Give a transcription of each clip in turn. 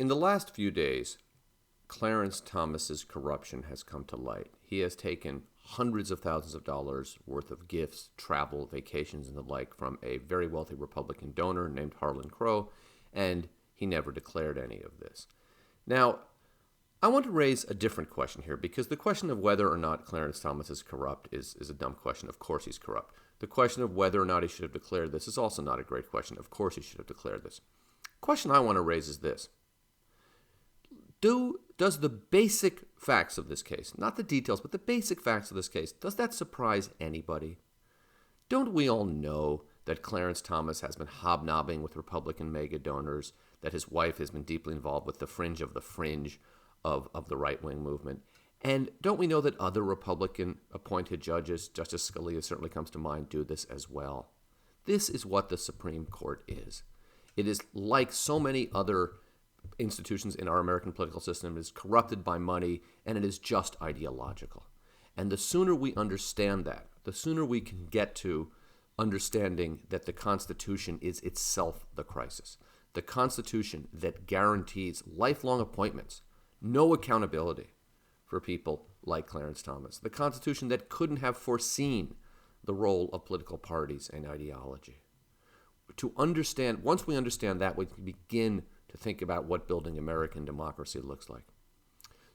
In the last few days, Clarence Thomas's corruption has come to light. He has taken hundreds of thousands of dollars worth of gifts, travel, vacations, and the like from a very wealthy Republican donor named Harlan Crow, and he never declared any of this. Now, I want to raise a different question here, because the question of whether or not Clarence Thomas is corrupt is a dumb question. Of course he's corrupt. The question of whether or not he should have declared this is also not a great question. Of course he should have declared this. The question I want to raise is this. Does the basic facts of this case, not the details, but the basic facts of this case, does that surprise anybody? Don't we all know that Clarence Thomas has been hobnobbing with Republican mega donors, that his wife has been deeply involved with the fringe of the right-wing movement? And don't we know that other Republican-appointed judges, Justice Scalia certainly comes to mind, do this as well? This is what the Supreme Court is. It is like so many other institutions in our American political system. It is corrupted by money, and it is just ideological. And the sooner we understand that, the sooner we can get to understanding that the Constitution is itself the crisis. The Constitution that guarantees lifelong appointments, no accountability for people like Clarence Thomas. The Constitution that couldn't have foreseen the role of political parties and ideology. To understand, once we understand that, we can begin to think about what building American democracy looks like.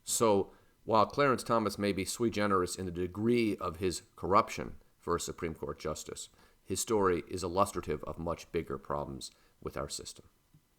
So while Clarence Thomas may be sui generis in the degree of his corruption for a Supreme Court justice, his story is illustrative of much bigger problems with our system.